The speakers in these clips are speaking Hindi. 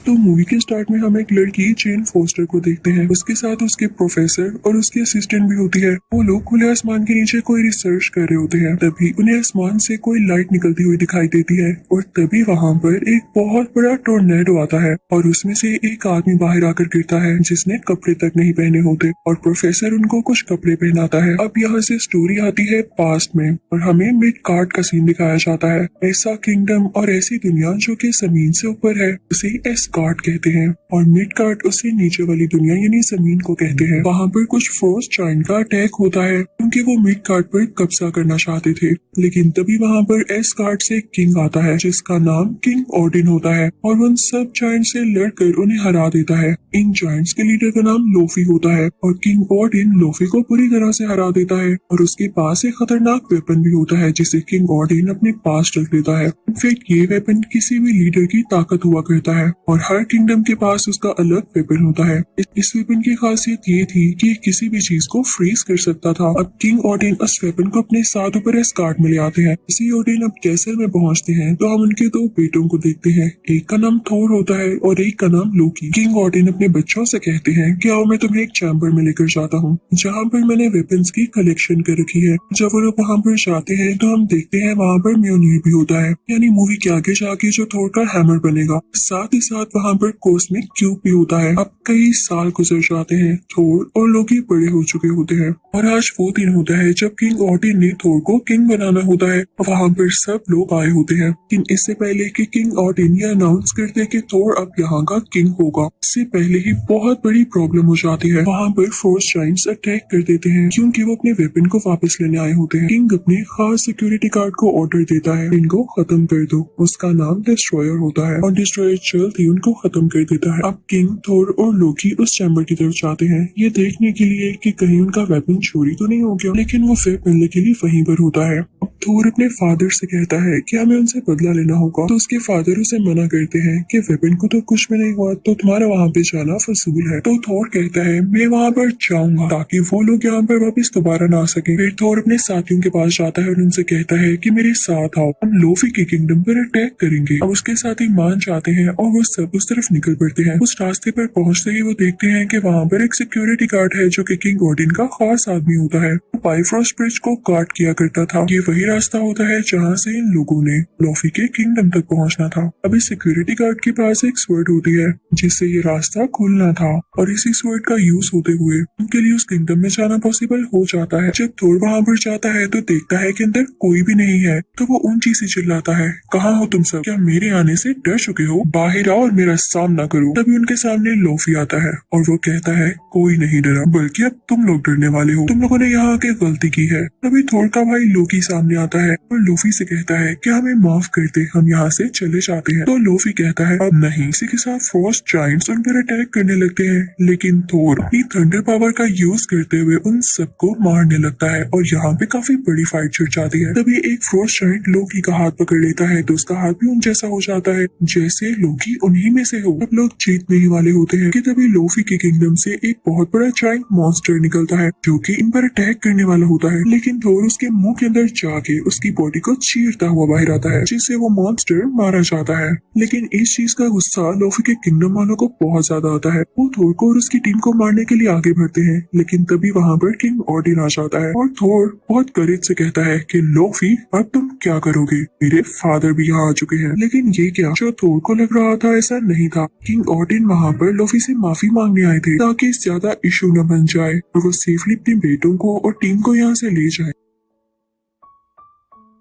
तो मूवी के स्टार्ट में हम एक लड़की जेन फोस्टर को देखते हैं। उसके साथ उसके प्रोफेसर और उसकी असिस्टेंट भी होती है। वो लोग खुले आसमान के नीचे कोई रिसर्च कर रहे होते हैं। तभी उन्हें आसमान से कोई लाइट निकलती हुई दिखाई देती है और तभी वहाँ पर एक बहुत बड़ा टोर्नेडो आता है और उसमें से एक आदमी बाहर आकर गिरता है जिसने कपड़े तक नहीं पहने होते और प्रोफेसर उनको कुछ कपड़े पहनाता है। अब यहाँ से स्टोरी आती है पास्ट में और हमें मिड कार्ड का सीन दिखाया जाता है। ऐसा किंगडम और ऐसी दुनिया जो कि जमीन से ऊपर है उसे एस्गार्ड कहते हैं और मिडगार्ड उससे नीचे वाली दुनिया यानी जमीन को कहते हैं। वहाँ पर कुछ फ्रोस्ट जायंट का अटैक होता है क्योंकि वो मिडगार्ड पर कब्जा करना चाहते थे, लेकिन तभी वहाँ पर एस्गार्ड से एक किंग आता है जिसका नाम किंग ओडिन होता है और उन सब जायंट से लड़कर उन्हें हरा देता है। इन जायंट्स के लीडर का नाम लोफी होता है और किंग ओडिन लोफी को पूरी तरह से हरा देता है और उसके पास एक खतरनाक वेपन भी होता है जिसे किंग ओडिन अपने पास रख देता है। इनफैक्ट ये वेपन किसी भी लीडर की ताकत हुआ करता है और हर किंगडम के पास उसका अलग वेपन होता है। इस वेपन की खासियत ये थी कि किसी भी चीज को फ्रीज कर सकता था। अब किंग ओडिन उस वेपन को अपने साथ ऊपर एस्गार्ड में ले आते हैं। इसी ओडिन अब कैसल में पहुंचते हैं तो हम उनके दो बेटों को देखते हैं। एक का नाम थोर होता है और एक का नाम लोकी। किंग ओडिन अपने बच्चों से कहते हैं कि आओ मैं तुम्हें एक चैम्बर में लेकर जाता हूँ जहाँ पर मैंने वेपन्स की कलेक्शन कर रखी है। जब वो लोग वहाँ पर जाते हैं तो हम देखते हैं वहाँ पर म्योनिर भी होता है, यानी मूवी के आगे जाके जो थोर का हैमर बनेगा। साथ ही साथ वहाँ पर कॉस्मिक क्यूब भी होता है। अब कई साल गुजर जाते हैं, थोर और लोकी बड़े हो चुके होते हैं और आज वो दिन होता है जब किंग ओडिन ने थोर को किंग बनाना होता है। वहाँ पर सब लोग आए होते हैं, लेकिन इससे पहले कि किंग ओडिन ये अनाउंस करते कि थोर अब यहाँ का किंग होगा, इससे पहले ही बहुत बड़ी प्रॉब्लम हो जाती है। वहाँ पर फोर्स जायंट्स अटैक कर देते हैं क्योंकि वो अपने वेपन को वापस लेने आए होते हैं। किंग अपने खास सिक्योरिटी गार्ड को ऑर्डर देता है, इनको खत्म कर दो। उसका नाम डिस्ट्रॉयर होता है और डिस्ट्रॉयर जल्द ही उनको खत्म कर देता है। अब किंग, थोर और लोकी उस चैम्बर की तरफ जाते हैं ये देखने के लिए कि कहीं उनका वेपन चोरी तो नहीं हो गया, लेकिन वो वेपन लकीली वहीं पर होता है। अब थोर अपने फादर से कहता है कि हमें उनसे बदला लेना होगा, तो उसके फादर उसे मना करते हैं कि वेपन को तो कुछ भी नहीं हुआ, तो तुम्हारा वहाँ पे जाना फजूल है। तो थोर कहता है मैं वहाँ पर जाऊंगा ताकि वो लोग यहाँ पर वापस दोबारा ना आ सके। फिर थोर अपने साथियों के पास जाता है और उनसे कहता है कि मेरे साथ आओ, हम लोफी के किंगडम पर अटैक करेंगे। अब उसके साथी मान जाते हैं और वो सब उस तरफ निकल पड़ते हैं। उस रास्ते पर पहुंचते ही वो देखते हैं कि वहाँ पर एक सिक्योरिटी गार्ड है जो कि किंग ओडिन का खास आदमी होता है। वो बाइफ्रोस्ट ब्रिज को गार्ड किया करता था। ये वही रास्ता होता है जहाँ से इन लोगों ने लोफी के किंगडम तक पहुँचना था। अब इस सिक्योरिटी गार्ड के पास एक स्वर्ड होती है जिससे ये रास्ता खुलना था और इसी स्वर्ड का यूज होते हुए उनके लिए उस किंगडम में जाना पॉसिबल हो जाता है। जब थोर वहाँ पर जाता है तो देखता है कि अंदर कोई भी नहीं है, तो वो ऊंची से चिल्लाता है, कहाँ हो तुम सब? क्या मेरे आने से डर चुके हो? बाहर आओ और मेरा सामना करो। तभी उनके सामने लोफी आता है और वो कहता है कोई नहीं डरा, बल्कि अब तुम लोग डरने वाले हो, तुम लोगों ने यहाँ आके गलती की है। तभी थोर का भाई लोकी सामने आता है और लोफी से कहता है कि हमें माफ कर दे, हम यहाँ से चले जाते हैं। तो लोफी कहता है अब नहीं। इसी के साथ फ्रॉस्ट जायंट्स उन पर अटैक करने लगते हैं, लेकिन थोर अपनी थंडर पावर का यूज करते हुए उन सबको मारने लगता है और यहाँ पे काफी बड़ी फाइट छिड़ जाती है। तभी एक फ्रॉस्ट जायंट लोकी का हाथ पकड़ लेता है तो उसका हाथ भी उन जैसा हो जाता है जैसे लोकी उन्हीं में से हो। अब लोग जीतने ही वाले होते हैं कि तभी लोफी के किंगडम से एक बहुत बड़ा जायंट मॉन्स्टर निकलता है जो कि इन पर अटैक करने वाला होता है, लेकिन थोर उसके मुंह के अंदर जाके उसकी बॉडी को चीरता हुआ बाहर आता है जिससे वो मॉन्स्टर मारा जाता है। लेकिन इस चीज का गुस्सा लोफी के किंगडम वालों को बहुत ज्यादा आता है। वो थोर को और उसकी टीम को मारने के लिए आगे बढ़ते हैं, लेकिन तभी वहाँ पर किंग ओडिन आ जाता है और थोर बहुत करेज से कहता है कि लोफी अब तुम क्या करोगे? मेरे फादर भी यहाँ आ चुके हैं। लेकिन ये क्या, जो थोर को लग रहा था ऐसा नहीं था। किंग ओडिन वहाँ पर लोफी से माफी मांगने आए थे ताकि ज्यादा इशू न बन जाए और वो सेफली अपने बेटों को और टीम को यहाँ से ले जाए।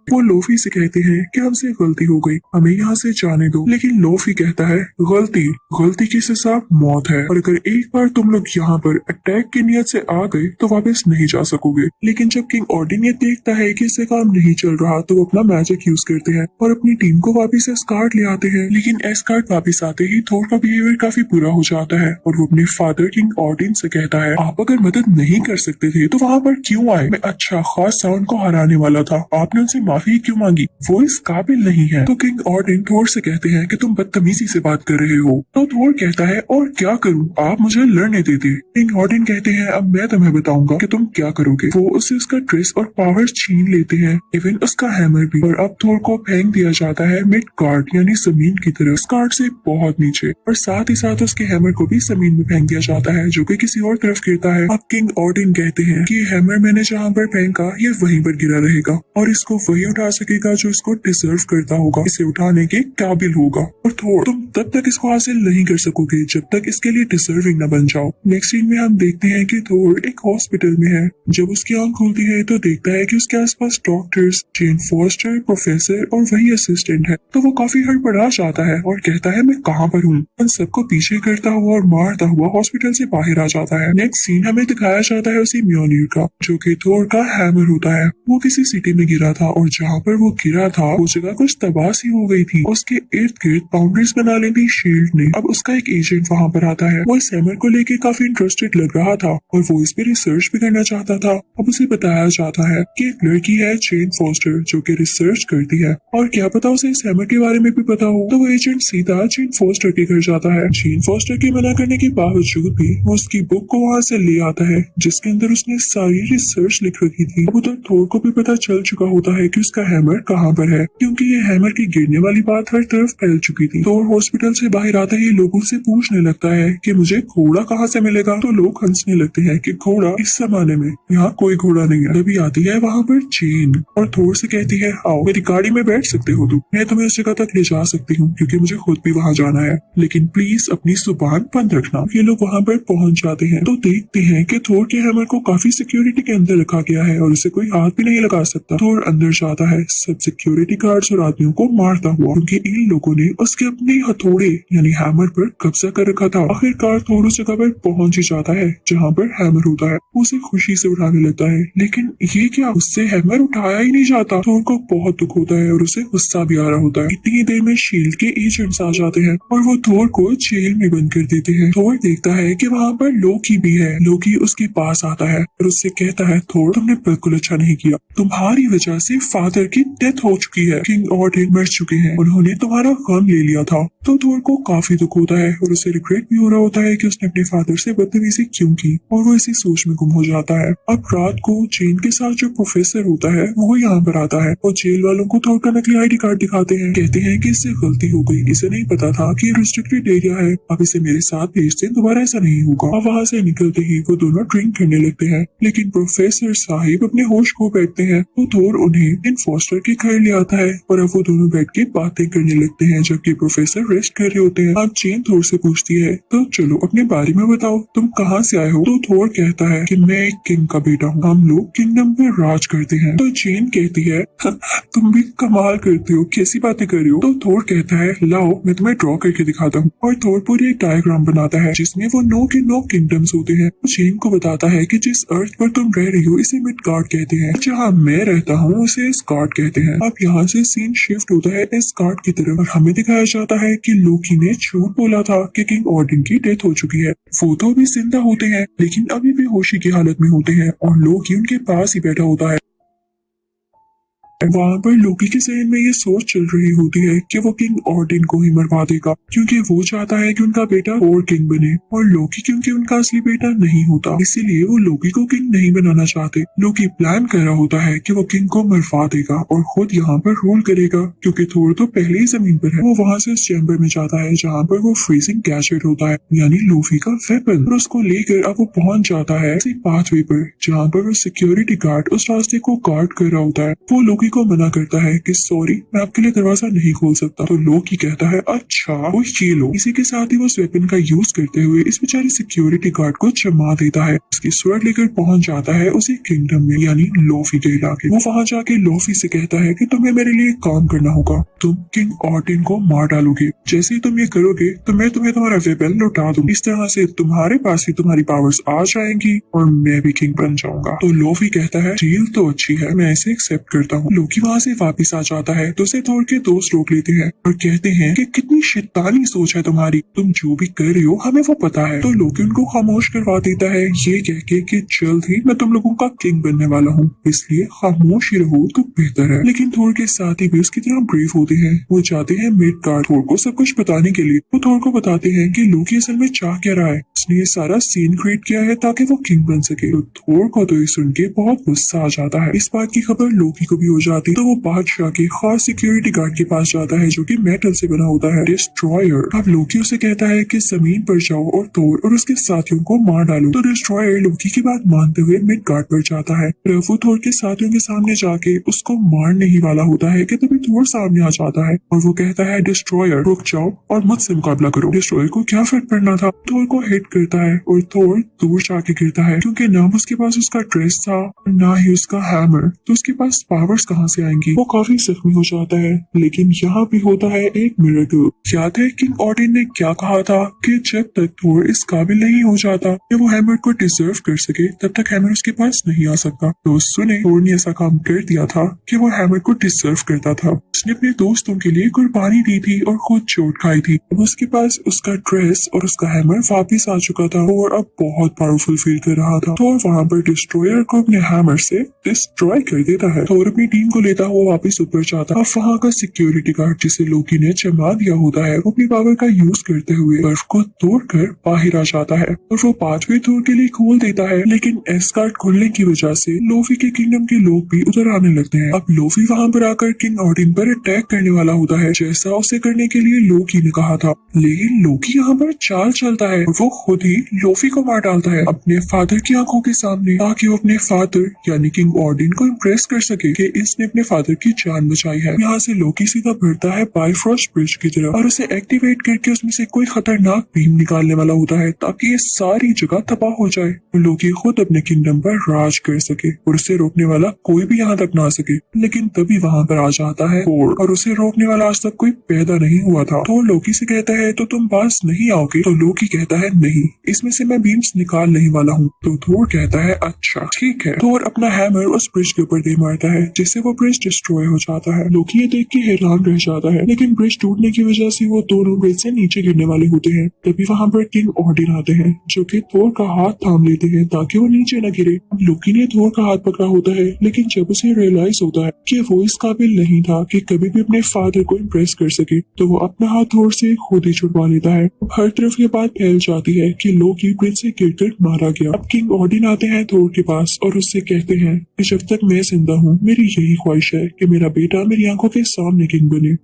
वो लोफी से कहते हैं कि हमसे गलती हो गई, हमें यहाँ से जाने दो। लेकिन लोफी कहता है गलती की सजा मौत है और अगर एक बार तुम लोग यहाँ पर अटैक की नियत से आ गए तो वापस नहीं जा सकोगे। लेकिन जब किंग ओडिन ये देखता है कि इससे काम नहीं चल रहा तो वो अपना मैजिक यूज करते हैं और अपनी टीम को वापस एस्गार्ड ले आते हैं। लेकिन एस्गार्ड वापस आते ही थोर का बिहेवियर काफी बुरा हो जाता है और वो अपने फादर किंग ओडिन से कहता है आप अगर मदद नहीं कर सकते थे तो वहाँ पर क्यों आए? मैं अच्छा खास सा उनको हराने वाला था, आपने उनसे माफी क्यों मांगी, वो इस काबिल नहीं है। तो किंग ऑर्डिन थोर से कहते हैं कि तुम बदतमीजी से बात कर रहे हो। तो थोर कहता है और क्या करूं, आप मुझे लड़ने देते। किंग ऑर्डिन कहते हैं अब मैं तुम्हें बताऊंगा कि तुम क्या करोगे। वो उससे उसका ड्रेस और पावर्स छीन लेते हैं, इवन उसका हैमर भी। और अब थोर को फेंक दिया जाता है मिड कार्ड यानी जमीन की तरफ, कार्ड से बहुत नीचे, और साथ ही साथ उसके हैमर को भी जमीन में फेंक दिया जाता है जो कि किसी और तरफ गिरता है। अब किंग ऑर्डिन कहते हैं कि हैमर मैंने जहाँ पर फेंका ये वहीं पर गिरा रहेगा और इसको वही उठा सकेगा जो इसको डिजर्व करता होगा, इसे उठाने के काबिल होगा। और थोर तुम तब तक इसको हासिल नहीं कर सकोगे जब तक इसके लिए डिजर्विंग न बन जाओ। नेक्स्ट सीन में हम देखते हैं कि थोर एक हॉस्पिटल में है। जब उसकी आंख खुलती है तो देखता है कि उसके आसपास डॉक्टर्स, जेन फॉस्टर, प्रोफेसर और वही असिस्टेंट है। तो वो काफी हड़बड़ा जाता है और कहता है मैं कहाँ पर हूँ। उन सबको पीछे करता हुआ और मारता हुआ हॉस्पिटल से बाहर आ जाता है। नेक्स्ट सीन हमें दिखाया जाता है उसी म्योनिर का जो कि थोर का हैमर होता है। वो किसी सिटी में गिरा था और जहाँ पर वो गिरा था वो जगह कुछ तबाह सी हो गई थी। उसके इर्द गिर्द बाउंड्रीज बना ली थी शील्ड ने। अब उसका एक एजेंट वहाँ पर आता है। वो इस हैमर को लेके काफी इंटरेस्टेड लग रहा था और वो इस पे रिसर्च भी करना चाहता था। अब उसे बताया जाता है कि एक लड़की है जेन फॉस्टर जो कि रिसर्च करती है और क्या पता उसे इस हैमर के बारे में भी पता हो। तो वो एजेंट सीधा जेन फॉस्टर के घर जाता है। जेन फॉस्टर के मना करने के बावजूद भी वो उसकी बुक को वहाँ से ले आता है जिसके अंदर उसने सारी रिसर्च लिख रखी थी। अब उधर थोर को भी पता चल चुका होता है कि उसका हैमर कहाँ पर है क्योंकि ये हैमर की गिरने वाली बात हर तरफ फैल चुकी थी। थोर हॉस्पिटल से बाहर आता ही लोगों से पूछने लगता है कि मुझे घोड़ा कहाँ से मिलेगा। तो लोग हंसने लगते हैं कि घोड़ा इस जमाने में यहाँ कोई घोड़ा नहीं है। तभी आती है वहाँ पर जेन और थोर से कहती है आओ मेरी गाड़ी में बैठ सकते हो तुम, मैं तुम्हें उस जगह तक ले जा सकती हूँ क्योंकि मुझे खुद भी वहाँ जाना है, लेकिन प्लीज अपनी जुबान बंद रखना। ये लोग वहाँ पर पहुँच जाते हैं तो देखते हैं कि थोर के हैमर को काफी सिक्योरिटी के अंदर रखा गया है और उसे कोई हाथ भी नहीं लगा सकता। थोर अंदर जाता है सब सिक्योरिटी गार्ड्स और आदमियों को मारता हुआ क्योंकि इन लोगों ने उसके अपने हथौड़े यानी हैमर पर कब्जा कर रखा था। आखिरकार थोर उस जगह पर पहुंच ही जाता है जहाँ पर हैमर होता है। उसे खुशी से उठाने लगता है लेकिन ये क्या, उससे हैमर उठाया ही नहीं जाता। थोर को बहुत दुख होता है और उसे गुस्सा भी आ रहा होता है। इतनी देर में शील्ड के एजेंट्स आ जाते हैं और वो थोर को जेल में बंद कर देते हैं। थोर देखता है कि वहाँ पर लोकी भी है। लोकी उसके पास आता है और उससे कहता है थोर तुमने बिल्कुल अच्छा नहीं किया, तुम्हारी वजह से फादर की डेथ हो चुकी है, किंग ऑर्डिन मर चुके हैं, उन्होंने तुम्हारा गम ले लिया था। तो थोर को काफी दुख होता है और उसे रिग्रेट भी हो रहा होता है कि उसने अपने फादर से बदतमीजी क्यों की और वो इसी सोच में गुम हो जाता है। अब रात को जेन के साथ जो प्रोफेसर होता है वो यहाँ पर आता है और जेल वालों को थोर का नकली ID कार्ड दिखाते हैं। कहते हैं कि इससे गलती हो गई, इसे नहीं पता था कि ये रिस्ट्रिक्टेड एरिया है, अब इसे मेरे साथ भेज दें, दोबारा ऐसा नहीं होगा। अब वहाँ से निकलते ही वो दोनों ड्रिंक करने लगते हैं लेकिन प्रोफेसर साहिब अपने होश खो बैठते हैं तो थोर उन्हें इन फॉस्टर के घर ले आता है और अब वो दोनों बैठ के बातें करने लगते हैं जबकि प्रोफेसर रेस्ट कर रहे होते हैं। अब जेन थोर से पूछती है तो चलो अपने बारे में बताओ, तुम कहाँ से आए हो। तो थोर कहता है कि मैं एक किंग का बेटा हूँ, हम लोग किंगडम में राज करते हैं। तो जेन कहती है तुम भी कमाल करते हो, कैसी बातें कर रहे हो। तो थोर कहता है लाओ मैं तुम्हें ड्रॉ करके दिखाता हूँ और थोर पूरी एक डायग्राम बनाता है जिसमें वो 9 के 9 किंगडम्स होते हैं। जेन को बताता है कि जिस अर्थ पर तुम रह रही हो इसे मिडगार्ड कहते हैं, जहाँ मैं रहता हूँ उसे एस्गार्ड कहते हैं। अब यहाँ से सीन शिफ्ट होता है एस्गार्ड की तरफ और हमें दिखाया जाता है कि लोकी ने झूठ बोला था कि किंग ऑर्डिन की डेथ हो चुकी है। वो तो अभी जिंदा होते हैं लेकिन अभी भी होशी की हालत में होते हैं और लोकी उनके पास ही बैठा होता है। वहाँ पर लोकी के जहन में ये सोच चल रही होती है कि वो किंग ऑर्डिन को ही मरवा देगा क्योंकि वो चाहता है कि उनका बेटा और किंग बने और लोकी क्योंकि उनका असली बेटा नहीं होता इसीलिए वो लोकी को किंग नहीं बनाना चाहते। लोकी प्लान कर रहा होता है कि वो किंग को मरवा देगा और खुद यहाँ पर रूल करेगा क्योंकि थोर तो पहले ही जमीन पर है। वो वहाँ से उस चैम्बर में जाता है जहाँ पर वो फ्रीजिंग गैजेट होता है यानी लोफी का वेपन और उसको लेकर अब वो पहुंच जाता है पाथवे पर जहाँ पर वो सिक्योरिटी गार्ड उस रास्ते को गार्ड कर रहा होता है। वो लोकी को मना करता है कि सॉरी मैं आपके लिए दरवाजा नहीं खोल सकता। तो लोकी कहता है अच्छा वो ये लो। इसी के साथ ही वो उस वेपन का यूज करते हुए इस बेचारे सिक्योरिटी गार्ड को जमा देता है। उसकी स्वर्ड लेकर पहुंच जाता है उसी किंगडम में यानी लोफी के इलाके। वो वहां जाके लोफी से कहता है कि तुम्हें मेरे लिए काम करना होगा, तुम किंग ऑर्डिन को मार डालोगे, जैसे ही तुम ये करोगे तो मैं तुम्हें तुम्हारा वेपन लौटा दूं। इस तरह से तुम्हारे पास ही तुम्हारी पावर्स आ जाएंगी और मैं भी किंग बन जाऊंगा। तो लोफी कहता है डील तो अच्छी है, मैं इसे एक्सेप्ट करता हूँ। लोकी वहाँ से वापस आ जाता है तो उसे थोर के दोस्त रोक लेते हैं और कहते हैं कि कितनी शैतानी सोच है तुम्हारी, तुम जो भी कर रहे हो हमें वो पता है। तो लोकी उनको खामोश करवा देता है ये कह के कि जल्द ही मैं तुम लोगों का किंग बनने वाला हूँ, इसलिए खामोश ही रहो तो बेहतर है। लेकिन थोर के साथ ही भी उसकी तरह ब्रेव होते हैं। वो जाते हैं मिडगार्ड थोर को सब कुछ बताने के लिए। वो थोर को बताते हैं कि लोकी असल में चाह क्या रहा है, उसने ये सारा सीन क्रिएट किया है ताकि वो किंग बन सके। तो थोर को तो ये सुन के बहुत गुस्सा आ जाता है। इस बात की खबर लोकी को भी हो जाती तो वो बादशाह के खास सिक्योरिटी गार्ड के पास जाता है जो कि मेटल से बना होता है, डिस्ट्रॉयर। अब लोकी उसे कहता है कि जमीन पर जाओ और थोर और उसके साथियों को मार डालो। तो डिस्ट्रॉयर लोकी की बात मानते हुए मिडगार्ड पर जाता है। वो थोर के साथियों के सामने जाके उसको मारने ही वाला होता है कि तभी थोर सामने आ जाता है और वो कहता है डिस्ट्रॉयर रुक जाओ और मुझसे मुकाबला करो। डिस्ट्रॉयर को क्या फर्क पड़ना था, थोर को हिट करता है और थोर दूर जाके गिरता है क्योंकि ना उसके पास उसका ड्रेस था ना ही उसका हैमर, तो उसके पास पावर्स कहाँ से आएंगी। वो काफी जख्मी हो जाता है। लेकिन यहाँ भी होता है एक मिरेकल। याद है किंग ऑडिन ने क्या कहा था कि जब तक थोर इस काबिल नहीं हो जाता कि वो हैमर को डिजर्व कर सके तब तक हैमर उसके पास नहीं आ सकता। तो सुने थोर ने ऐसा काम कर दिया था कि वो हैमर को डिजर्व करता था। उसने अपने दोस्तों के लिए कुर्बानी दी थी और खुद चोट खाई थी। अब उसके पास उसका ड्रेस और उसका हैमर वापिस आ चुका था और अब बहुत पावरफुल फील कर रहा था। थोर वहाँ पर डिस्ट्रॉयर को अपने हैमर से डिस्ट्रॉय कर देता है। थोर अपनी टीम को लेता हुआ वापस ऊपर जाता है। अब वहाँ का सिक्योरिटी गार्ड जिसे लोकी ने जमा दिया होता है वो अपनी पावर का यूज करते हुए बर्फ को तोड़कर बाहर आ जाता है और वो पाथवे थोर के लिए खोल देता है। लेकिन एस्गार्ड खुलने की वजह से लोफी के किंगडम के लोग भी उधर आने लगते हैं। अब लोफी वहाँ पर आकर किंग ऑडिन पर अटैक करने वाला होता है जैसा उसे करने के लिए लोकी ने कहा था। लेकिन लोकी यहाँ पर चाल चलता है और वो खुद ही लोफी को मार डालता है अपने फादर की आंखों के सामने ताकि वो अपने फादर यानी किंग ऑडिन को इम्प्रेस कर सके कि इसने अपने फादर की जान बचाई है। यहाँ से लोकी सीधा बढ़ता है बाइफ्रॉस्ट ब्रिज की तरफ और उसे एक्टिवेट करके उसमें से कोई खतरनाक बीम निकालने वाला होता है ताकि ये सारी जगह तबाह हो जाए और लोकी खुद अपने किंगडम पर राज कर सके और उसे रोकने वाला कोई भी यहाँ तक ना सके। लेकिन तभी वहाँ पर आ जाता है थोर और उसे रोकने वाला आज तक कोई पैदा नहीं हुआ था। थोर लोकी से कहता है तो तुम पास नहीं आओगे। तो लोकी कहता है नहीं, इसमें से मैं बीम्स निकाल नहीं वाला हूँ। तो थोर कहता है अच्छा ठीक है। थोर अपना हैमर उस ब्रिज के ऊपर दे मारता है जिससे वो ब्रिज डिस्ट्रॉय हो जाता है। लोकी ये देख के हैरान रह जाता है लेकिन ब्रिज टूटने की वजह से वो दोनों ब्रिज से नीचे गिरने वाले होते हैं। तभी वहाँ पर किंग ऑडिन आते हैं जो कि थोर का हाथ थाम लेते हैं ताकि वो नीचे न गिरे। लोकी ने थोर का हाथ पकड़ा होता है लेकिन जब उसे रियलाइज होता है कि वो इस काबिल नहीं था कि कभी भी अपने फादर को इम्प्रेस कर सके तो वो अपना हाथ थोर से खुद ही छुड़वा लेता है। अब हर तरफ ये बात फैल जाती है कि लोकी ब्रिज से गिरकर मारा गया। अब किंग ऑडिन आते हैं थोर के पास और उससे कहते हैं कि जब तक मैं जिंदा हूँ मेरी यही ख्वाहिश है कि मेरा बेटा मेरी आंखों के सामने किंग बने।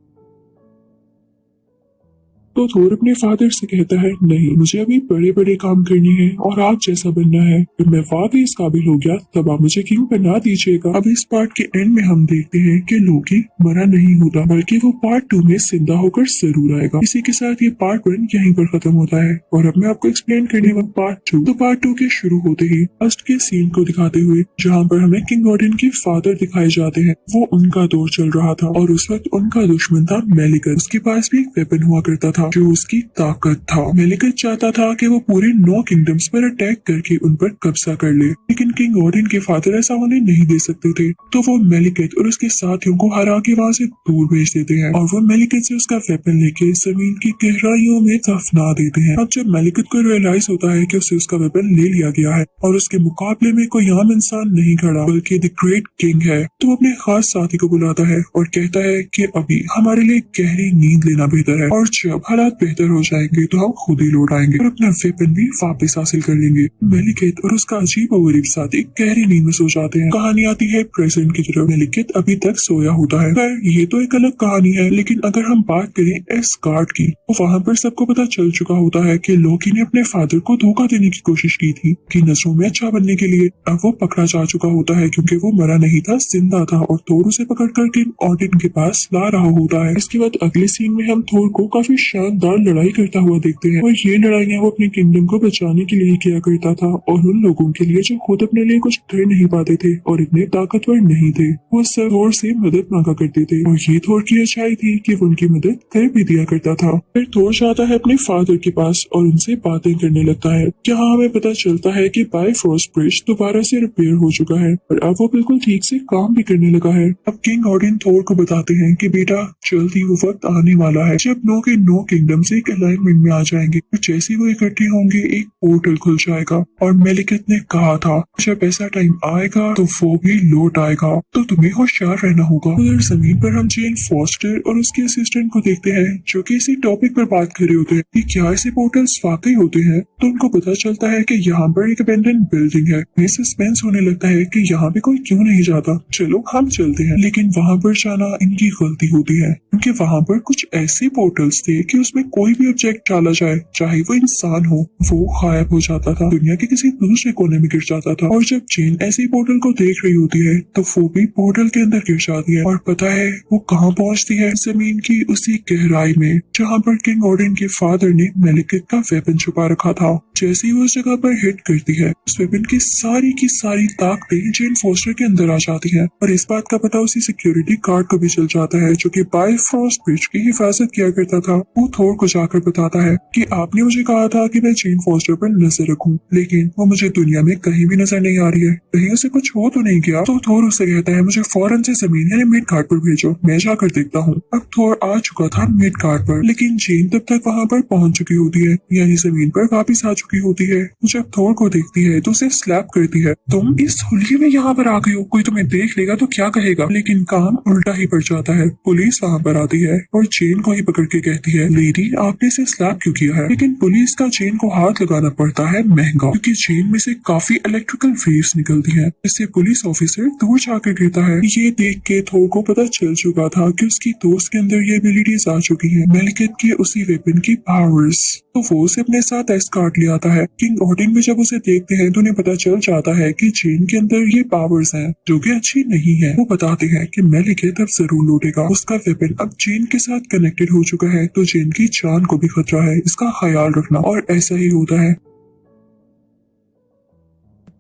तो थोर अपने फादर से कहता है नहीं, मुझे अभी बड़े बड़े काम करने हैं और आप जैसा बनना है। जब मैं वाकई इस काबिल हो गया तब आप मुझे किंग बना दीजिएगा। अब इस पार्ट के एंड में हम देखते हैं कि लोकी मरा नहीं होता बल्कि वो पार्ट 2 में जिंदा होकर जरूर आएगा। इसी के साथ ये पार्ट 1 यहीं पर खत्म होता है और अब मैं आपको एक्सप्लेन करने वाला पार्ट 2। तो पार्ट 2 के शुरू होते ही फर्स्ट के सीन को दिखाते हुए जहाँ पर हमें किंग ऑडिन के फादर दिखाए जाते हैं। वो उनका दौर चल रहा था और उस वक्त उनका दुश्मन था मेलिकस। उसके पास भी एक वेपन हुआ करता था जो उसकी ताकत था। मेलिकस चाहता था कि वो पूरे 9 किंगडम्स पर अटैक करके उन पर कब्जा कर ले, लेकिन किंग ऑडिन के फादर ऐसा होने नहीं दे सकते थे। तो वो मेलिकस और उसके साथियों को हरा के वहाँ से दूर भेज देते हैं और वो मेलिकस से उसका वेपन लेके जमीन की गहराइयों में दफना देते हैं। अब जब मेलिकस को रियलाइज होता है कि उसे उसका वेपन ले लिया गया है और उसके मुकाबले में कोई आम इंसान नहीं खड़ा बल्कि द ग्रेट किंग है, तो वो अपने खास साथी को बुलाता है और कहता है कि अभी हमारे लिए गहरी नींद लेना बेहतर है और जब हालात बेहतर हो जाएंगे तो हम खुद ही लौट आएंगे और अपना वेपन भी वापस हासिल कर लेंगे। मेलिकत और उसका अजीब और गरीब साथी गहरी नींद में सो जाते हैं। कहानी आती है प्रेजेंट की तरफ। मेलिकत अभी तक सोया होता है। पर ये तो एक अलग कहानी है, लेकिन अगर हम बात करें एस्गार्ड की तो वहाँ पर सबको पता चल चुका होता है कि लोकी ने अपने फादर को धोखा देने की कोशिश की थी कि नजरों में अच्छा बनने के लिए। अब वो पकड़ा जा चुका होता है क्योंकि वो मरा नहीं था, जिंदा था और थोर उसे पकड़ कर किंग ऑडिन के पास ला रहा होता है। इसके बाद अगले सीन में हम थोर को काफी शानदार लड़ाई करता हुआ देखते हैं और ये लड़ाइयाँ वो अपने किंगडम को बचाने के लिए किया करता था और उन लोगों के लिए जो खुद अपने लिए कुछ कर नहीं पाते थे और इतने ताकतवर नहीं थे, वो सब थोर से मदद मांगा करते थे और ये थोर की अच्छाई थी कि वो उनकी मदद कर भी दिया करता था। फिर थोर जाता है अपने फादर के पास और उनसे बातें करने लगता है। यहाँ हमें पता चलता है कि बाइफरोस्ट ब्रिज दोबारा से रिपेयर हो चुका है और अब वो बिल्कुल ठीक से काम भी करने लगा है। अब किंग ऑडिन थोर को बताते हैं कि बेटा जल्दी वो वक्त आने वाला है जब नो के नो किंगडम से एक अलाइनमेंट में आ जाएंगे और जैसे वो इकट्ठे होंगे एक पोर्टल खुल जाएगा और मेलिकेट ने कहा था जब ऐसा टाइम आएगा तो वो भी लौट आएगा, तो तुम्हें होशियार रहना होगा। उधर जमीन पर हम जेन फॉस्टर और उसके असिस्टेंट को देखते हैं जो कि इसी टॉपिक पर बात कर रहे होते हैं कि क्या ऐसे पोर्टल्स वाकई होते हैं। तो उनको पता चलता है कि यहाँ पर एक अबेंडन बिल्डिंग है। ये सस्पेंस होने लगता है कि यहाँ पे कोई क्यों नहीं जाता, चलो हम चलते हैं। लेकिन वहाँ पर जाना इनकी गलती होती है क्योंकि वहाँ पर कुछ ऐसे पोर्टल्स थे कि उसमें कोई भी ऑब्जेक्ट डाला जाए चाहे वो इंसान हो वो गायब हो जाता था, दुनिया के किसी दूसरे कोने में गिर जाता था। और जब जेन ऐसे पोर्टल को देख रही होती है तो वो भी पोर्टल के अंदर गिर जाती है और पता है वो कहाँ पहुँचती है, जमीन की उसी गहराई में जहाँ पर किंग ऑडिन के फादर ने मेलिकेट का वेपन छुपा रखा था। जैसे ही वो उस जगह पर हिट करती है उस वेपन की सारी ताकतें जेन फॉस्टर के अंदर आ जाती है और इस बात का पता उसी सिक्योरिटी गार्ड को भी चल जाता है जो कि बाइफरोस्ट ब्रिज की हिफाजत किया करता था। वो थोर को जाकर बताता है कि आपने मुझे कहा था कि मैं जेन फॉस्टर पर नजर रखूं, लेकिन वो मुझे दुनिया में कहीं भी नजर नहीं आ रही है, कहीं उसे कुछ हो तो नहीं गया। तो थोर उसे कहता है मुझे फौरन से जमीन यानी मिड गार्ड पर भेजो, मैं जाकर देखता हूँ। अब थोर आ चुका था मिड गार्ड पर, लेकिन जेन तब तक वहाँ पर पहुंच चुकी होती है यानी जमीन पर वापिस आ चुकी होती है। जब थोर को देखती है तो उसे स्लैप करती है, तुम इस होलिये में यहाँ पर आ गई हो, कोई तुम्हें देख लेगा तो क्या कहेगा। लेकिन काम उल्टा ही पड़ जाता है, पुलिस वहाँ पर आती है और जेन को ही पकड़ के कहती है लेडी आपने इसे स्लैप क्यों किया है। लेकिन पुलिस का जेन को हाथ लगाना पड़ता है महंगा क्योंकि जेन में से काफी इलेक्ट्रिकल वेव्स निकलती हैं, इससे पुलिस ऑफिसर दूर जाकर गिरता है। ये देख के थोर को पता चल चुका था कि उसकी दोस्त के अंदर ये एबिलिटीज आ चुकी है, मेलिकेट की उसी वेपन की पावर्स। तो वो उसे अपने साथ एस्कॉर्ट ले आता है। किंग ऑडिन भी जब उसे देखते हैं तो उन्हें पता चल जाता है कि जेन के अंदर ये पावर्स हैं जो कि अच्छी नहीं है। वो बताते हैं कि मेलिकेट अब जरूर लौटेगा, उसका वेपन अब जेन के साथ कनेक्टेड हो चुका है तो जेन की जान को भी खतरा है, इसका ख्याल रखना। और ऐसा ही होता है।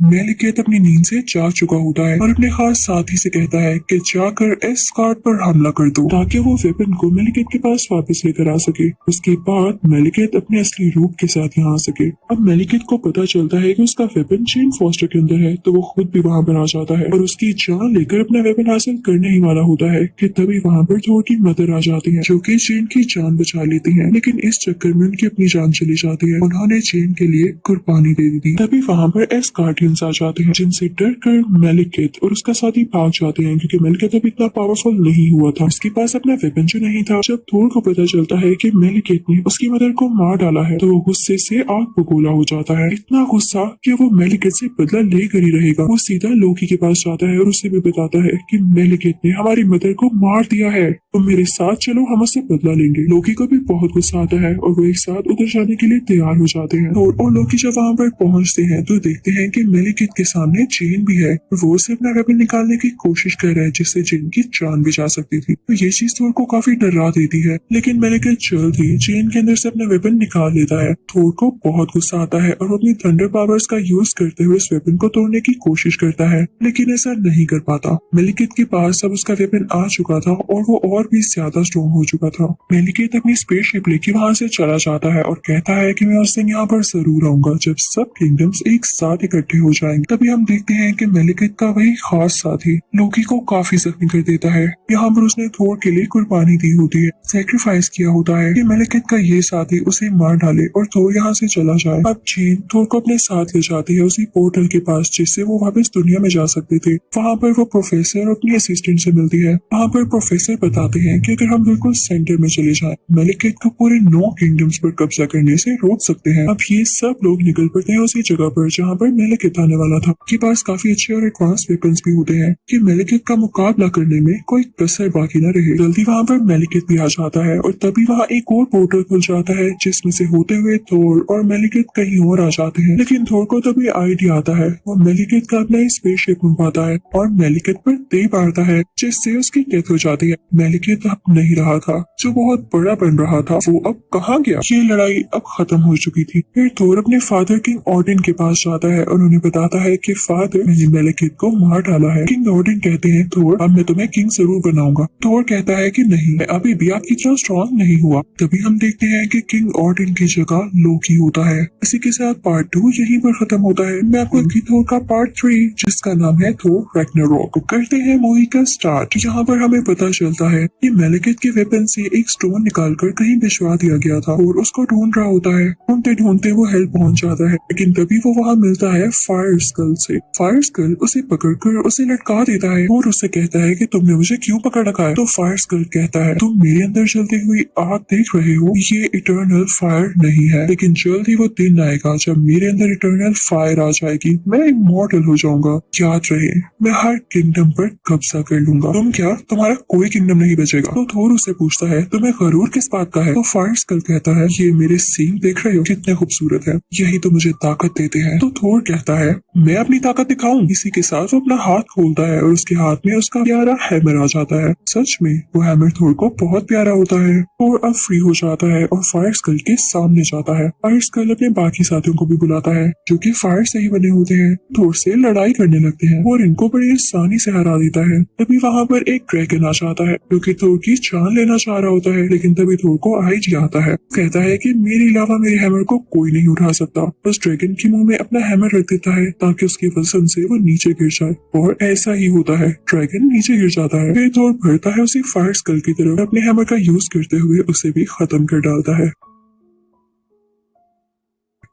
मेलिकेट अपनी नींद से जाग चुका होता है और अपने खास साथी से कहता है कि जाकर एस्कॉर्ट पर हमला कर दो ताकि वो वेपन को मेलिकेट के पास वापस लेकर आ सके। उसके बाद मेलिकेट अपने असली रूप के साथ यहाँ आ सके। अब मेलिकेट को पता चलता है कि उसका वेपन जेन फॉस्टर के अंदर है तो वो खुद भी वहाँ पर आ जाता है और उसकी जान लेकर अपना वेपन हासिल करने ही वाला होता है कि तभी वहाँ पर थोर की मदर आ जाती है जो कि जेन की जान बचा लेती है। लेकिन इस चक्कर में उनकी अपनी जान चली जाती है, उन्होंने जेन के लिए कुर्बानी दे दी थी। तभी वहाँ पर एस्कॉर्ट आ जाते हैं जिनसे डर कर मेलिकेट और उसका साथी भाग जाते हैं क्योंकि मेलिकेट अब इतना पावरफुल नहीं हुआ था, उसके पास अपना वेपन जो नहीं था। जब थोर को पता चलता है कि मेलिकेट ने उसकी मदर को मार डाला है तो वो गुस्से से आग बबूला हो जाता है, इतना गुस्सा कि वो मेलिकेट से बदला लेकर ही रहेगा। वो सीधा लोकी के पास जाता है और उससे भी बताता है कि मेलिकेट ने हमारी मदर को मार दिया है, तो मेरे साथ चलो, हम उससे बदला लेंगे। लोकी को भी बहुत गुस्सा आता है और वो एक साथ उधर जाने के लिए तैयार हो जाते हैं। और लोकी जब वहाँ पर पहुँचते हैं तो देखते हैं कि मेलिकेट के सामने जेन भी है और वो उसे अपना वेपन निकालने की कोशिश कर रहा है जिससे जेन की जान भी जा सकती थी। तो ये चीज थोर को काफी डरा देती है, लेकिन मेलिकेट जल्द ही जेन के अंदर से अपना वेपन निकाल लेता है। थोर को बहुत गुस्सा आता है और वो अपनी थंडर पावर्स का यूज करते हुए इस वेपन को तोड़ने की कोशिश करता है, लेकिन ऐसा नहीं कर पाता। मेलिकेट के पास अब उसका वेपन आ चुका था और वो और भी ज्यादा स्ट्रॉन्ग हो चुका था। मेलिकेट अपनी स्पेसशिप लेके वहाँ से चला जाता है और कहता है कि मैं उस दिन यहाँ पर जरूर आऊंगा जब सब किंगडम्स एक साथ इकट्ठे हो जाएंगे। तभी हम देखते हैं कि मेलिकेट का वही खास साथी लोकी को काफी जख्मी कर देता है। यहाँ पर उसने थोर के लिए कुर्बानी दी होती है, सैक्रिफाइस किया होता है कि मेलिकेट का ये साथी उसे मार डाले और थोर यहाँ से चला जाए। अब जेन थोर को अपने साथ ले जाती है उसी पोर्टल के पास जिससे वो वापस दुनिया में जा सकते थे। वहाँ पर वो प्रोफेसर और अपनी असिस्टेंट से मिलती है। वहाँ पर प्रोफेसर बताते हैं कि अगर हम बिल्कुल सेंटर में चले जाएं, मेलिकेट को पूरे 9 किंगडम्स पर कब्जा करने से रोक सकते हैं। अब ये सब लोग निकल पड़ते हैं उसी जगह पर जहाँ पर मेलिकेट बताने वाला था कि पास काफी अच्छे और एडवांस वेपन्स भी होते हैं कि मेलिकेट का मुकाबला करने में कोई कसर बाकी न रहे। जल्दी वहाँ पर मेलिकेट भी आ जाता है और तभी वहाँ एक और पोर्टल खुल जाता है जिसमें से होते हुए थोर और मेलिकेट कहीं और आ जाते हैं। लेकिन थोर को तभी आइडिया आता है, वो मेलिकेट का अपना स्पेसशिप मंगवाता है और मेलिकेट पर दे मारता है जिससे उसकी डेथ हो जाती है। मेलिकेट अब नहीं रहा था, जो बहुत बड़ा बन रहा था वो अब कहाँ गया। ये लड़ाई अब खत्म हो चुकी थी। फिर थोर अपने फादर किंग ऑर्डिन के पास जाता है और उन्हें बताता है कि फादर, मैंने मेलिकेट को मार डाला है। किंग ऑर्डिन कहते हैं, थोर अब मैं तुम्हें किंग जरूर बनाऊंगा। थोर कहता है कि नहीं, मैं अभी भी आपकी तरह स्ट्रॉन्ग नहीं हुआ। तभी हम देखते हैं कि किंग ऑर्डिन की जगह लोकी होता है। इसी के साथ पार्ट 2 यहीं पर खत्म होता है। मैं आपको थोर का पार्ट 3 जिसका नाम है थोर रैग्नारोक करते हैं मूवी का स्टार्ट। यहाँ पर हमें पता चलता है कि मेलिकेट के वेपन से एक स्टोन निकालकर कहीं भिजवा दिया गया था और उसको ढूंढ रहा होता है। ढूंढते ढूंढते वो हेल्प पहुंच जाता है, लेकिन तभी वो वहाँ मिलता है फायर स्कल से। फायर स्कल उसे पकड़कर उसे लटका देता है और उससे कहता है कि तुमने मुझे क्यों पकड़ रखा है। तो फायर स्कल कहता है, तुम मेरे अंदर जलती हुई आग देख रहे हो, ये इटर्नल फायर नहीं है, लेकिन जल्द ही वो दिन आएगा जब मेरे अंदर इटर्नल फायर आ जाएगी, मैं इमॉर्टल हो जाऊंगा। याद रहे, मैं हर किंगडम पर कब्जा कर लूंगा। तुम क्या, तुम्हारा कोई किंगडम नहीं बचेगा। तो थोर उससे पूछता है, तुम्हें गरूर किस बात का है। तो फायर स्कल कहता है, ये मेरे सींग देख रहे हो कितने खूबसूरत है, यही तो मुझे ताकत देते हैं। तो थोर कहता है, मैं अपनी ताकत दिखाऊं। इसी के साथ वो अपना हाथ खोलता है और उसके हाथ में उसका प्यारा हैमर आ जाता है। सच में वो हैमर थोर को बहुत प्यारा होता है। थोर अब फ्री हो जाता है और फायर स्कल के सामने जाता है। फायर स्कल अपने बाकी साथियों को भी बुलाता है जो कि फायर से ही बने होते हैं। थोर से लड़ाई करने लगते हैं और इनको बड़ी आसानी से हरा देता है। तभी वहाँ पर एक ड्रैगन आ जाता है जो कि थोर की जान लेना चाह रहा होता है, लेकिन तभी थोर को आइडिया आता है। कहता है कि मेरे अलावा मेरे हैमर को कोई नहीं उठा सकता। बस ड्रैगन के मुंह में अपना हैमर रख देता है ताकि उसके वजन से वो नीचे गिर जाए, और ऐसा ही होता है, ड्रैगन नीचे गिर जाता है। फिर थोर बढ़ता है उसी फायर स्कल की तरफ, अपने हैमर का यूज करते हुए उसे भी खत्म कर डालता है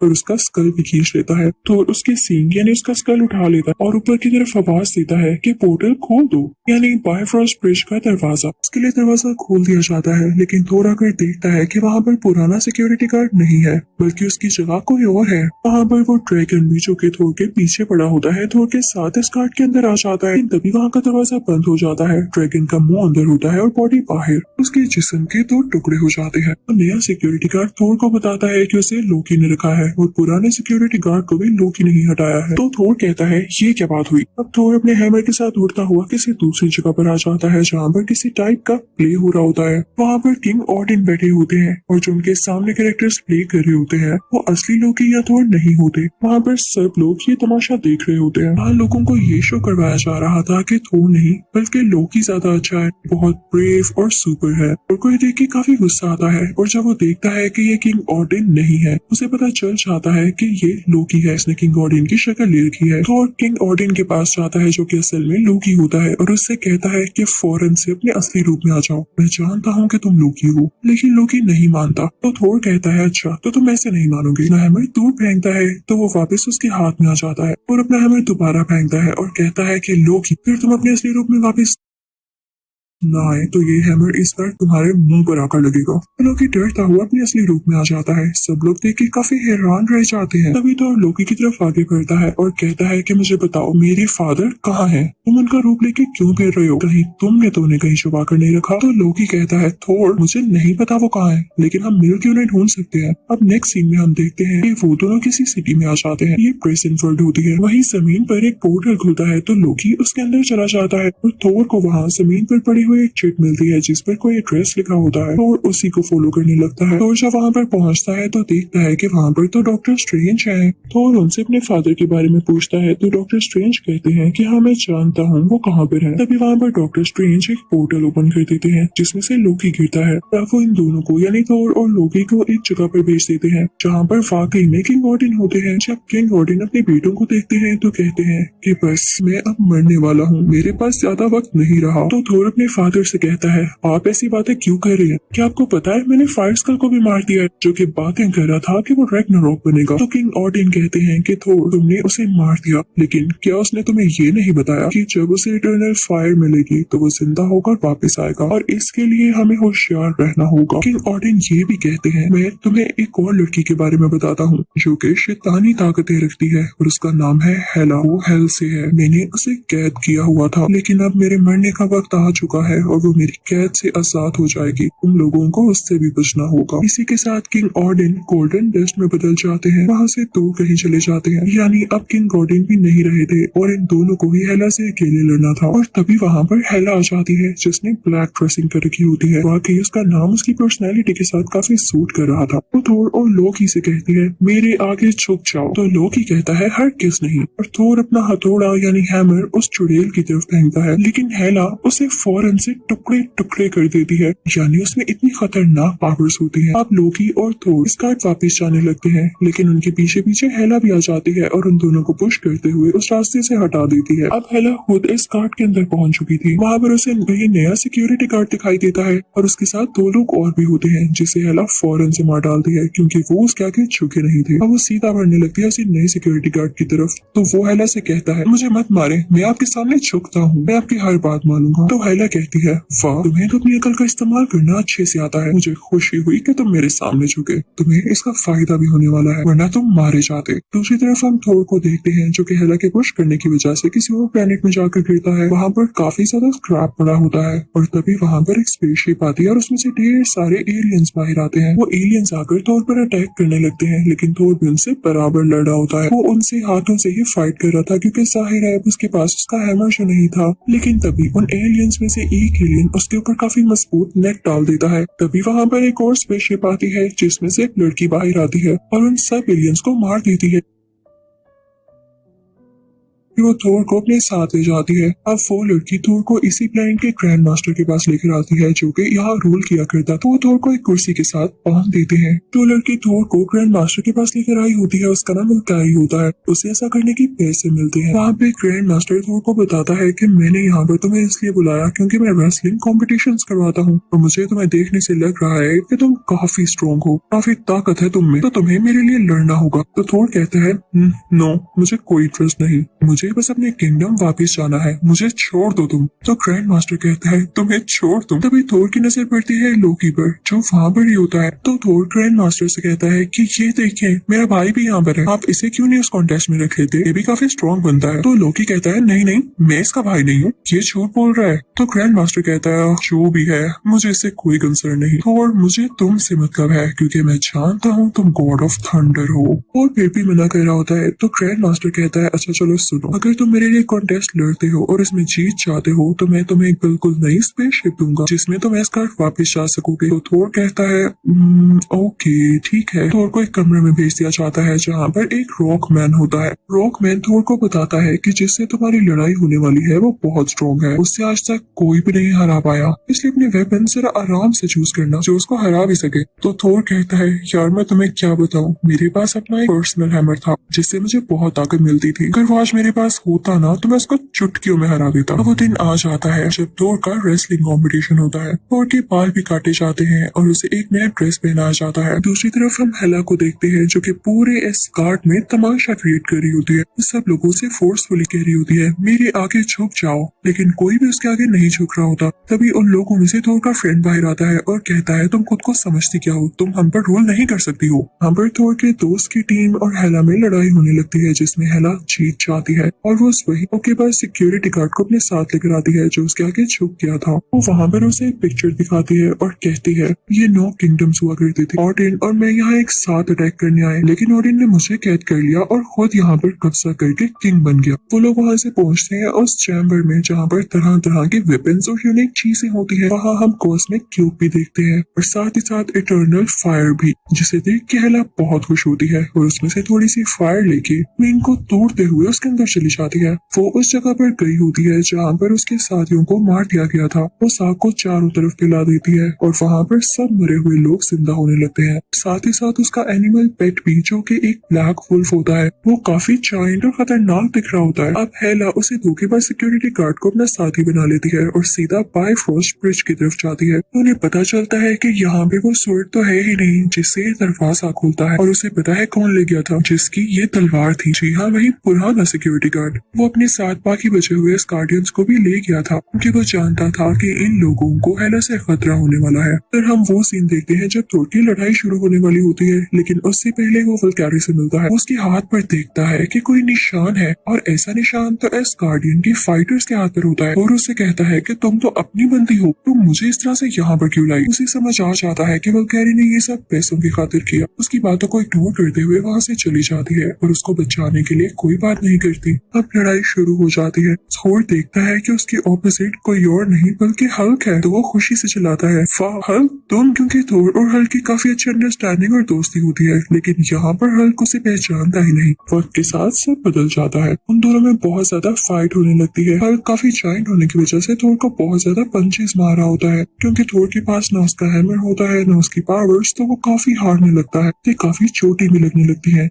और उसका स्कल भी खींच लेता है। तो उसके सींग यानी उसका स्कल उठा लेता है और ऊपर की तरफ आवाज देता है कि पोर्टल खोल दो, यानी बायफ्रॉस्ट ब्रिज का दरवाजा। उसके लिए दरवाजा खोल दिया जाता है, लेकिन थोर आकर देखता है कि वहाँ पर पुराना सिक्योरिटी गार्ड नहीं है, बल्कि उसकी जगह कोई और है। वहाँ पर वो ड्रैगन भी जो कि थोर के पीछे पड़ा होता है, थोर के साथ इस गार्ड के अंदर आ जाता है। तभी वहाँ का दरवाजा बंद हो जाता है। ड्रैगन का मुंह अंदर होता है और बॉडी बाहर। उसके जिस्म के 2 टुकड़े हो जाते हैं। नया सिक्योरिटी गार्ड थोर को बताता है कि उसे लोकी ने रखा है और पुराने सिक्योरिटी गार्ड को भी लोकी नहीं हटाया है। तो थोर कहता है, ये क्या बात हुई। अब थोर अपने हैमर के साथ उड़ता हुआ किसी दूसरी जगह पर आ जाता है जहाँ पर किसी टाइप का प्ले हो रहा होता है। वहाँ पर किंग ऑर्डिन बैठे होते हैं और जो उनके सामने कैरेक्टर्स प्ले कर रहे होते हैं वो असली लोकी या थोर नहीं होते। वहाँ पर सब लोग ये तमाशा देख रहे होते हैं। वहाँ लोगों को ये शो करवाया जा रहा था कि थोर नहीं बल्कि लोकी ज्यादा अच्छा है, बहुत ब्रेव और सुपर है। और कोई देख के काफी गुस्सा आता है, और जब वो देखता है कि ये किंग ऑर्डिन नहीं है, उसे पता चल जाता है कि ये लोकी है, इसने किंग ऑर्डिन की शक्ल ले रखी है। तो किंग ऑर्डिन के पास जाता है जो कि असल में लोकी होता है और उससे कहता है कि फौरन से अपने असली रूप में आ जाओ, मैं जानता हूँ कि तुम लोकी हो। लेकिन लोकी नहीं मानता। तो थोर कहता है, अच्छा तो तुम ऐसे नहीं मानोगे। अपना हैमर दूर फेंकता है तो वो वापस उसके हाथ में आ जाता है और अपना हैमर दोबारा फेंकता है और कहता है कि लोकी फिर तुम अपने असली रूप में वापस ना आए तो ये हैमर इस बार तुम्हारे मुंह पर आकर लगेगा। लोकी डरता हुआ अपने असली रूप में आ जाता है। सब लोग देख के काफी हैरान रह जाते हैं। तभी तो लोकी की तरफ आगे बढ़ता है और कहता है कि मुझे बताओ मेरे फादर कहाँ हैं? तुम उनका रूप लेके क्यों फिर रहे हो? कहीं तुमने तो उन्हें कहीं छुपा कर नहीं रखा? तो लोकी कहता है, थोर मुझे नहीं पता वो कहाँ है, लेकिन हम मिलकर उन्हें ढूंढ सकते हैं। अब नेक्स्ट सीन में हम देखते हैं कि वो दोनों किसी सिटी में आ जाते हैं। ये प्रेजेंट वर्ल्ड होती है। वहीं जमीन पर एक पोर्टल खुलता है तो लोकी उसके अंदर चला जाता है और थोर को वहाँ जमीन पर पड़ी हुई एक चिट मिलती है जिस पर कोई एड्रेस लिखा होता है और उसी को फॉलो करने लगता है। थोर जब वहाँ पर पहुँचता है तो देखता है कि वहाँ पर तो डॉक्टर स्ट्रेंज है। थोर उनसे अपने फादर के बारे में पूछता है तो डॉक्टर स्ट्रेंज कहते हैं कि हाँ मैं जानता हूँ वो कहाँ पर है। तभी वहाँ पर डॉक्टर स्ट्रेंज एक पोर्टल ओपन कर देते हैं जिसमें से लोकी गिरता है। तब वो इन दोनों को यानी थोर और लोकी को एक जगह पर भेज देते हैं जहाँ पर वाकई में किंग ऑर्डिन होते हैं। जब किंग ऑर्डिन अपने बेटों को देखते हैं तो कहते हैं कि बस मैं अब मरने वाला हूँ, मेरे पास ज्यादा वक्त नहीं रहा। तो थोर अपने फादर से कहता है, आप ऐसी बातें क्यों कर रही हैं? क्या आपको पता है मैंने फायर स्कल को भी मार दिया है, जो कि बातें कर रहा था कि वो रैग्नारोक बनेगा। तो किंग ओडिन कहते हैं कि थोर तुमने उसे मार दिया, लेकिन क्या उसने तुम्हें ये नहीं बताया कि जब उसे इटर्नल फायर मिलेगी तो वो जिंदा होकर वापस आएगा, और इसके लिए हमें होशियार रहना होगा। किंग ओडिन ये भी कहते हैं, मैं तुम्हें एक और लड़की के बारे में बताता हूँ जो कि शैतानी ताकतें रखती है और उसका नाम है हेला। वो हेल से है। मैंने उसे कैद किया हुआ था, लेकिन अब मेरे मरने का वक्त आ चुका है और वो मेरी कैद से आजाद हो जाएगी। तुम लोगों को उससे भी बचना होगा। इसी के साथ किंग ओडिन गोल्डन डस्ट में बदल जाते हैं, वहाँ से दूर कहीं चले जाते हैं। यानी अब किंग ओडिन भी नहीं रहे थे और इन दोनों को ही हेला से अकेले लड़ना था। और तभी वहाँ पर हेला आ जाती है जिसने ब्लैक ड्रेसिंग कर रखी होती है। वाकई उसका नाम उसकी पर्सनैलिटी के साथ काफी सूट कर रहा था। वो थोर और लोकी से कहती है, मेरे आगे झुक जाओ। तो लोकी कहता है, हर किस नहीं। और थोर अपना हथौड़ा यानी हैमर उस चुड़ैल की तरफ फेंकता है, लेकिन हेला उसे फौरन से टुकड़े टुकड़े कर देती है। यानी उसमें इतनी खतरनाक पावर्स होती हैं। अब लोकी और थोर इस कार्ड वापिस जाने लगते हैं, लेकिन उनके पीछे पीछे हेला भी आ जाती है और उन दोनों को पुश करते हुए उस रास्ते से हटा देती है। अब हेला खुद इस कार्ड के अंदर पहुंच चुकी थी। वहाँ पर उसे वही नया सिक्योरिटी गार्ड दिखाई देता है और उसके साथ दो लोग और भी होते हैं, जिसे हेला फौरन से मार डालती है क्योंकि वो उसके आगे झुके नहीं थे। अब वो सीधा बढ़ने लगती है उसी नए सिक्योरिटी गार्ड की तरफ। तो वो हेला से कहता है, मुझे मत मारे, मैं आपके सामने झुकता हूँ, मैं आपकी हर बात मानूंगा। तो हेला कहती है, वाह, तुम्हें तो अपनी अकल का इस्तेमाल करना अच्छे से आता है। मुझे खुशी हुई कि तुम मेरे सामने झुके, तुम्हें इसका फायदा भी होने वाला है, वरना तुम मारे जाते। दूसरी तरफ हम थोर को देखते हैं जो कि हेला के पुश करने की वजह से किसी और प्लेनेट में जाकर गिरता है। वहाँ पर काफी ज्यादा स्क्रैप पड़ा होता है और तभी वहाँ पर एक स्पेसशिप आती है और उसमें से ढेर सारे एलियंस बाहर आते हैं। वो एलियंस आकर थोर पर अटैक करने लगते हैं, लेकिन थोर भी उनसे बराबर लड़ रहा होता है। वो उनसे हाथों से ही फाइट कर रहा था क्योंकि जाहिर है उसके पास उसका हैमर जो नहीं था। लेकिन तभी उन एलियंस में से एक एलियन उसके ऊपर काफी मजबूत नेट डाल देता है। तभी वहाँ पर एक और स्पेसशिप आती है जिसमें से एक लड़की बाहर आती है और उन सब एलियंस को मार देती है। वो थोर को अपने साथ ले जाती है। अब वो लड़की थोर को इसी प्लेनेट के ग्रैंड मास्टर के पास लेकर आती है जो कि यहाँ रूल किया करता था। वो थोर को एक कुर्सी के साथ बांध देते हैं। तो लड़की थोर को ग्रैंड मास्टर के पास लेकर आई होती है। उसका नाम उल्टाई होता है। उसे ऐसा करने की पैसे मिलते हैं। वहाँ पे ग्रैंड मास्टर थोर को बताता है कि मैंने यहाँ पर तुम्हें इसलिए बुलाया क्योंकि मैं रेसलिंग कॉम्पिटिशन करवाता हूँ और मुझे तुम्हें देखने से लग रहा है कि तुम काफी स्ट्रॉन्ग हो, काफी ताकत है तुम में, तो तुम्हें मेरे लिए लड़ना होगा। तो थोर कहता है, नो, मुझे कोई इंटरेस्ट नहीं, मुझे बस अपने किंगडम वापस जाना है, मुझे छोड़ दो तुम। तो ग्रैंड मास्टर कहता है, तुम्हें छोड़ दूं? तभी थोर की नजर पड़ती है लोकी पर जो वहाँ पर ही होता है। तो थोर ग्रैंड मास्टर से कहता है कि ये देखिए मेरा भाई भी यहाँ पर है, आप इसे क्यों नहीं उस कॉन्टेस्ट में रख लेते, ये भी काफी स्ट्रॉन्ग बनता है। तो लोकी कहता है, नहीं नहीं, मैं इसका भाई नहीं हूँ, ये झूठ बोल रहा है। तो ग्रैंड मास्टर कहता है, जो भी है मुझे इससे कोई कंसर्न नहीं, और मुझे तुमसे मतलब है क्योंकि मैं जानता हूँ तुम गॉड ऑफ थंडर हो। और फिर भी मना कर रहा होता है। तो ग्रैंड मास्टर कहता है, अच्छा चलो सुनो, अगर तुम मेरे लिए कॉन्टेस्ट लड़ते हो और इसमें जीत जाते हो तो मैं तुम्हें एक बिल्कुल नई स्पेसशिप दूंगा जिसमें तुम एस्कार्ट वापस जा सकोगे। तो थोर कहता है, ओके ठीक है। थोर को एक कमरे में भेज दिया जाता है जहाँ पर एक रॉक मैन होता है। रॉक मैन थोर को बताता है कि जिससे तुम्हारी लड़ाई होने वाली है वो बहुत स्ट्रॉन्ग है, उससे आज तक कोई भी नहीं हरा पाया, इसलिए अपने वेपन जरा आराम से चूज करना जो उसको हरा भी सके। तो थोर कहता है, यार मैं तुम्हें क्या बताऊं, मेरे पास अपना एक पर्सनल हैमर था जिससे मुझे बहुत ताकत मिलती थी, अगर वो आज मेरे पास होता ना तो मैं उसको चुटकियों में हरा देता। वो दिन आ जाता है जब थोर का रेसलिंग कंपटीशन होता है। थोर के बाल भी काटे जाते हैं और उसे एक नया ड्रेस पहनाया जाता है। दूसरी तरफ हम हेला को देखते हैं जो कि पूरे एस्गार्ड में तमाशा क्रिएट कर रही होती है। सब लोगों से फोर्सफुली कह रही होती है, मेरे आगे झुक जाओ, लेकिन कोई भी उसके आगे नहीं झुक रहा होता। तभी उन लोगों में से थोर का फ्रेंड बाहर आता है और कहता है, तुम खुद को समझती क्या हो, तुम हम पर रूल नहीं कर सकती हो। हम पर थोर के दोस्त की टीम और हेला में लड़ाई होने लगती है जिसमें हेला जीत जाती है और वो वही के पास सिक्योरिटी गार्ड को अपने साथ लेकर आती है जो उसके आगे झुक गया था। वो वहाँ पर उसे एक पिक्चर दिखाती है और कहती है, ये 9 किंगडम्स हुआ करते थे, ओडिन और मैं यहाँ एक साथ अटैक करने आए, लेकिन ओडिन ने मुझे कैद कर लिया और खुद यहाँ पर कब्जा करके किंग बन गया। वो लोग वहाँ से पहुँचते हैं उस चैम्बर में जहाँ पर तरह तरह के वेपन्स और यूनिक चीजें होती है। वहाँ हम कॉस्मिक क्यूब भी देखते हैं और साथ ही साथ इटर्नल फायर भी, जिसे देख के हेला बहुत खुश होती है और उसमें से थोड़ी सी फायर लेके क्वीन को तोड़ते हुए उसके अंदर चली जाती है। वो उस जगह पर गई होती है जहाँ पर उसके साथियों को मार दिया गया था। वो आग को चारों तरफ फैला देती है और वहाँ पर सब मरे हुए लोग जिंदा होने लगते हैं। साथ ही साथ उसका एनिमल पेट भी, जो कि एक ब्लैक वुल्फ होता है, वो काफी चाइंट और खतरनाक दिख रहा होता है। अब हेला उसे धोखेबाज सिक्योरिटी गार्ड को अपना साथी बना लेती है और सीधा बायफ्रोस्ट ब्रिज की तरफ जाती है। उन्हें पता चलता है कि यहाँ पे वो स्वर्ड तो है ही नहीं जिससे ये दरवाजा खुलता है, और उसे पता है कौन ले गया था जिसकी ये तलवार थी। जी हाँ, वही पुराना सिक्योरिटी गार्ड। वो अपने साथ बाकी बचे हुए गार्डियंस को भी ले गया था क्योंकि वो जानता था कि इन लोगों को हेला से खतरा होने वाला है। फिर हम वो सीन देखते हैं जब थोर की लड़ाई शुरू होने वाली होती है, लेकिन उससे पहले वो वल्कैरी से मिलता है। उसके हाथ पर देखता है कि कोई निशान है, और ऐसा निशान तो एस गार्डियन की फाइटर्स के हाथ पर होता है। और उससे कहता है कि तुम तो अपनी बंदी हो, तुम मुझे इस तरह से यहाँ पर क्यों लाई। उसे समझ आ जाता है कि वल्कैरी ने ये सब पैसों की खातिर किया। उसकी बातों को इग्नोर करते हुए वहाँ से चली जाती है और उसको बचाने के लिए कोई बात नहीं करती। अब लड़ाई शुरू हो जाती है। थोर देखता है कि उसके ऑपोजिट कोई और नहीं बल्कि हल्क है, तो वो खुशी से चिल्लाता है, वाह हल्क तुम। क्योंकि थोर और हल्क की काफी अच्छी अंडरस्टैंडिंग और दोस्ती होती है, लेकिन यहाँ पर हल्क उसे पहचानता ही नहीं। वक्त के साथ सब बदल जाता है। उन दोनों में बहुत ज्यादा फाइट होने लगती है। हल्क काफी जायंट होने की वजह से थोर को बहुत ज्यादा पंचेस मार रहा होता है। क्योंकि थोर के पास ना उसका हैमर होता है ना उसकी पावर्स, तो वो काफी हारने लगता है। ये काफी चोटी भी लगने लगती है।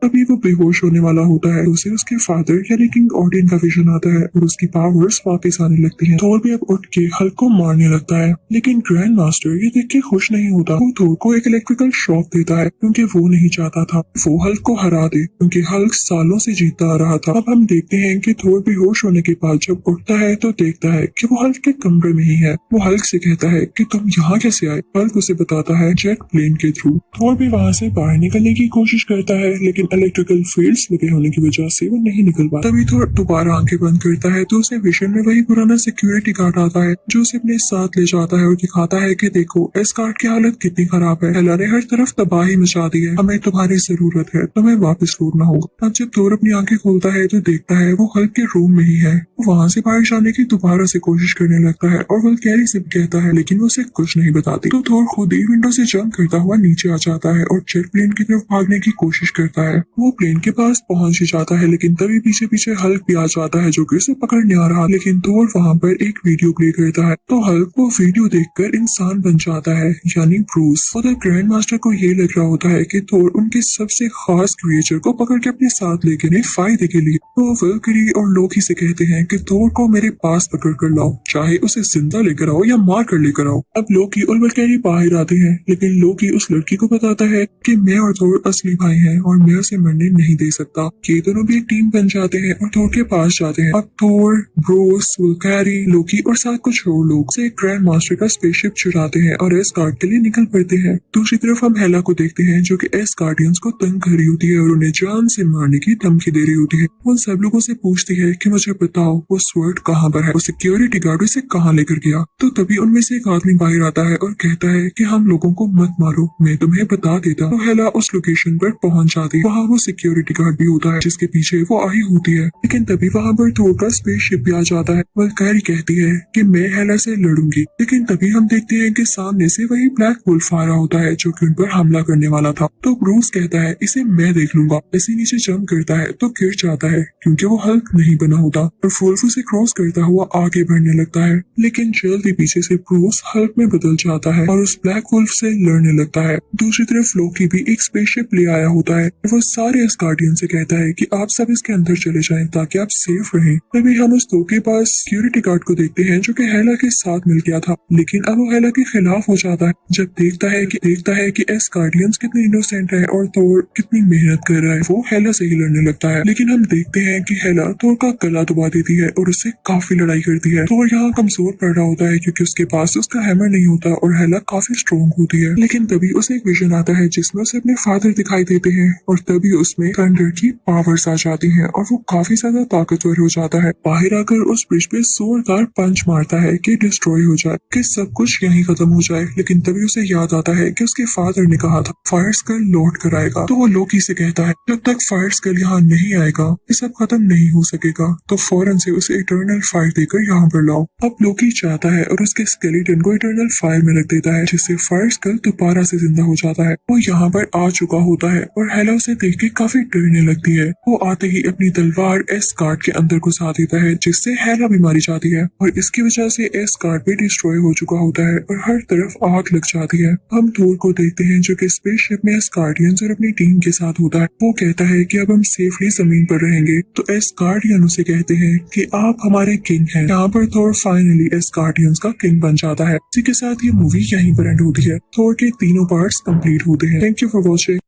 तभी वो बेहोश होने वाला होता है। उसे उसके फादर यानी किंग ऑडियन का विजन आता है और उसकी पावर्स वापस आने लगती हैं। थोर भी अब उठ के हल्क को मारने लगता है, लेकिन ग्रैंड मास्टर ये देख के खुश नहीं होता। वो थोर को एक इलेक्ट्रिकल शॉक देता है क्योंकि वो नहीं चाहता था वो हल्क को हरा दे, क्योंकि हल्क सालों से जीतता आ रहा था। अब हम देखते हैं कि थोर बेहोश होने के बाद जब उठता है तो देखता है कि वो हल्क के कमरे में ही है। वो हल्क से कहता है कि तुम यहाँ कैसे आए। हल्क उसे बताता है जेट प्लेन के थ्रू। थोर भी वहाँ से बाहर निकलने की कोशिश करता है, लेकिन इलेक्ट्रिकल फील्ड्स लगे होने की वजह से वो नहीं निकल पाता। तभी थोर दोबारा आंखें बंद करता है तो उसे विजन में वही पुराना सिक्योरिटी गार्ड आता है, जो उसे अपने साथ ले जाता है और दिखाता है कि देखो इस गार्ड की हालत कितनी खराब है। हेला ने हर तरफ तबाही मचा दी है, हमें तुम्हारी जरूरत है, तुम्हें वापस लौटना होगा। अब जब थोर अपनी आंखें खोलता है तो देखता है वो हल्क के रूम में ही है। वो वहाँ से बाहर जाने की दोबारा से कोशिश करने लगता है और वल्कैरी से भी कहता है, लेकिन वो उसे कुछ नहीं बताती। तो थोर खुद ही विंडो से जंप करता हुआ नीचे आ जाता है और जेट प्लेन की तरफ भागने की कोशिश करता है। वो प्लेन के पास पहुंच ही जाता है, लेकिन तभी पीछे पीछे हल्क भी आ जाता है जो कि उसे पकड़ने आ रहा। लेकिन थोर वहाँ पर एक वीडियो प्ले करता है तो हल्क वो वीडियो देखकर इंसान बन जाता है, यानी ब्रूस। उधर ग्रैंड मास्टर को ये लग रहा होता है कि थोर उनके सबसे खास क्रिएचर को पकड़ के अपने साथ लेके गए फायदे के लिए। तो वल्कैरी और लोकी से कहते हैं कि थोर को मेरे पास पकड़ कर लाओ, चाहे उसे जिंदा लेकर आओ या मार कर लेकर आओ। अब लोकी और वल्कैरी बाहर आते हैं, लेकिन लोकी उस लड़की को बताता है कि मैं और थोर असली भाई हैं और मैं उसे मरने नहीं दे सकता। ये दोनों भी एक टीम बन जाते हैं और थोर के पास जाते हैं। अब थोर, ब्रूस, वल्कैरी, लोकी और साथ कुछ और लोग से ग्रैंड मास्टर का स्पेसशिप चुराते हैं और एस गार्ड के लिए निकल पड़ते हैं। दूसरी तरफ हम हेला को देखते हैं जो कि एस गार्डियंस को तंग कर रही होती है और उन्हें जान से मारने की धमकी दे रही होती है। वो सब लोगों से पूछती है कि मुझे बताओ वो स्वर्ड कहाँ पर है, वो सिक्योरिटी गार्ड उसे कहाँ लेकर गया। तो तभी उनमें से एक आदमी बाहर आता है और कहता है कि हम लोगों को मत मारो, मैं तुम्हें बता देता। तो हेला उस लोकेशन पर पहुंच जाती है। वहाँ वो सिक्योरिटी गार्ड भी होता है जिसके पीछे वो आई होती है, लेकिन तभी वहाँ पर थोर का स्पेसशिप भी आ जाता है। वल्कैरी कहती है कि मैं हेला से लड़ूंगी, लेकिन तभी हम देखते हैं कि सामने से वही ब्लैक वुल्फ आ रहा होता है जो कि उन पर हमला करने वाला था। तो ब्रूस कहता है इसे मैं देख लूंगा। ऐसे नीचे जंप करता है तो गिर जाता है क्योंकि वो हल्क नहीं बना होता और वुल्फ उसे क्रॉस करता हुआ आगे बढ़ने लगता है, लेकिन जल्दी पीछे से ब्रूस हल्क में बदल जाता है और उस ब्लैक वुल्फ से लड़ने लगता है। दूसरी तरफ लोकी भी एक स्पेसशिप ले आया होता है। वो सारे गार्डियन से कहता है कि आप सब इसके अंदर चले जाएं ताकि आप सेफ रहें। तभी हम उस दो के पास सिक्योरिटी गार्ड को देखते हैं जो कि हेला के साथ मिल गया था, लेकिन अब वो हेला के खिलाफ हो जाता है जब देखता है कि एस गार्डियंस कितने इनोसेंट है और थोर कितनी मेहनत कर रहा है। वो हेला से ही लड़ने लगता है, लेकिन हम देखते हैं कि हेला थोर का गला दबा देती है और उससे काफी लड़ाई करती है। थोर यहाँ कमजोर पड़ रहा होता है क्योंकि उसके पास उसका हैमर नहीं होता और हेला काफी स्ट्रॉन्ग होती है। लेकिन तभी उसे एक विजन आता है जिसमें उसे अपने फादर दिखाई देते हैं और तभी उसमें थंडर की पावर्स आ जाती हैं और वो काफी ज्यादा ताकतवर हो जाता है। बाहर आकर उस ब्रिज पे जोरदार पंच मारता है कि डिस्ट्रॉय हो जाए, कि सब कुछ यहीं खत्म हो जाए। लेकिन तभी उसे याद आता है कि उसके फादर ने कहा था फायर स्कल लौट कर आएगा। तो वो लोकी से कहता है जब तक फायर स्कल यहाँ नहीं आएगा ये सब खत्म नहीं हो सकेगा, तो फौरन से उसे इटर्नल फायर देकर यहाँ पर लाओ। अब लोकी चाहता है और उसके स्केलेटन को इटर्नल फायर में रख देता है, जिससे फायर स्कल दोबारा से जिंदा हो जाता है। वो यहाँ पर आ चुका होता है और हेला उसे देख के काफी डरने लगती है। वो आते ही अपनी तलवार एस कार्ड के अंदर घुसा देता है, जिससे हेला भी मारी जाती है और इसकी वजह से एस कार्ड भी डिस्ट्रॉय हो चुका होता है और हर तरफ आग लग जाती है। हम थोर को देखते हैं जो कि स्पेसशिप में एस गार्डियंस और अपनी टीम के साथ होता है। वो कहता है कि अब हम सेफली जमीन पर रहेंगे, तो एस गार्डियन उसे कहते हैं कि आप हमारे किंग हैं। यहाँ पर थोर फाइनली एस गार्डियंस का किंग बन जाता है। इसी के साथ ये मूवी यहीं पर एंड होती है। थोर के तीनों पार्ट्स कंप्लीट होते हैं। Thank you for watching.